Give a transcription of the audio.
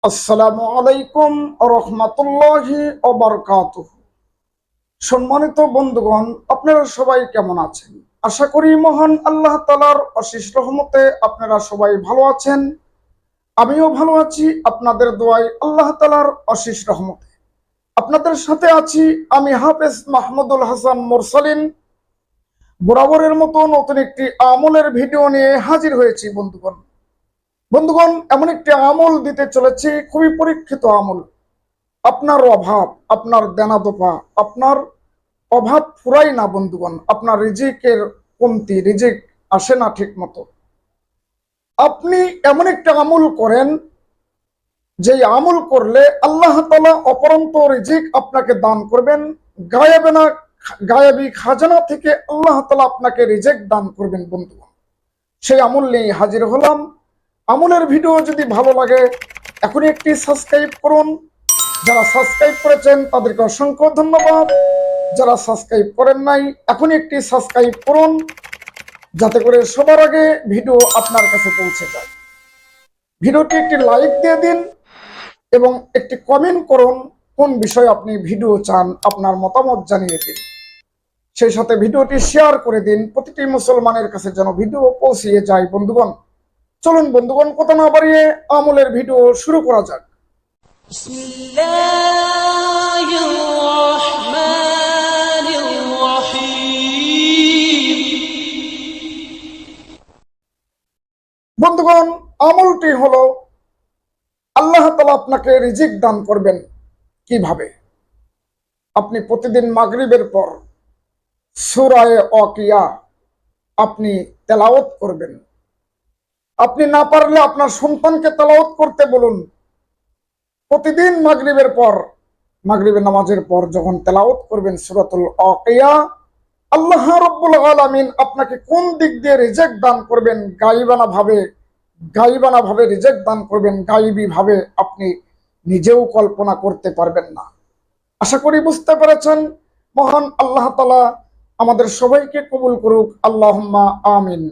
আসসালামু আলাইকুম রহমতুল্লাহি ওয়া বারাকাতুহু। সম্মানিত বন্ধুগণ, আপনারা সবাই কেমন আছেন? আশা করি মহান আল্লাহ তাআলার অশেষ রহমতে আপনারা সবাই ভালো আছেন। আমিও ভালো আছি আপনাদের দোয়ায়, আল্লাহ তাআলার অশেষ রহমতে। আপনাদের সাথে আছি আমি হাফেজ মাহমুদুল হাসান মুরসালিন। বরাবরের মতো নতুন একটি আমলের ভিডিও নিয়ে হাজির হয়েছি বন্ধুগণ, এমন একটি আমল দিতে চলেছি, খুবই পরীক্ষিত আমল। আপনার অভাব, আপনার দেনাদোপা, আপনার অভাব ফুরাই না বন্ধুগণ। আপনার রিজিকের কমতি, রিজিক আসে না ঠিক মতো। আপনি এমন একটা আমল করেন, যে আমল করলে আল্লাহ তাআলা অপরন্ত রিজিক আপনাকে দান করবেন। গায়েবী খাজানা থেকে আল্লাহ তাআলা আপনাকে রিজিক দান করবেন বন্ধুগণ। সেই আমল নিয়ে হাজির হলাম। আমলের ভিডিও যদি ভালো লাগে এখনই একটি সাবস্ক্রাইব করুন। যারা সাবস্ক্রাইব করেছেন তাদেরকে অসংখ্য ধন্যবাদ। যারা সাবস্ক্রাইব করেন নাই এখনই একটি সাবস্ক্রাইব করুন, যাতে করে সবার আগে ভিডিও আপনার কাছে পৌঁছে যায়। ভিডিওটি একটি লাইক দিয়ে দিন এবং একটি কমেন্ট করুন কোন বিষয়ে আপনি ভিডিও চান, আপনার মতামত জানিয়ে দিন। সেই সাথে ভিডিওটি শেয়ার করে দিন, প্রতিটি মুসলমানের কাছে যেন ভিডিও পৌঁছিয়ে যায় বন্ধুগণ। চলুন বন্ধুগণ, কথা না বাড়িয়ে আমলের ভিডিও শুরু করা যাক। বন্ধুগণ, আমলটি হলো আল্লাহ তাআলা আপনাকে রিজিক দান করবেন। কিভাবে? আপনি প্রতিদিন মাগরিবের পর সূরা ওয়াকিয়া আপনি তেলাওয়াত করবেন। আপনি না পারলে আপনার সন্তানকে তেলাওয়াত করতে বলুন। প্রতিদিন মাগরিবের পর, মাগরিবের নামাজের পর যখন তেলাওয়াত করবেন সূরাতুল ওয়াকিয়া, আল্লাহ রাব্বুল আলামিন আপনাকে কোন দিক দিয়ে রিজিক দান করবেন, গায়বানা ভাবে রিজিক দান করবেন, গায়বী ভাবে আপনি নিজেও কল্পনা করতে পারবেন না। আশা করি বুঝতে পেরেছেন। মহান আল্লাহ তাআলা আমাদের সবাইকে কবুল করুক, আল্লাহুম্মা আমিন।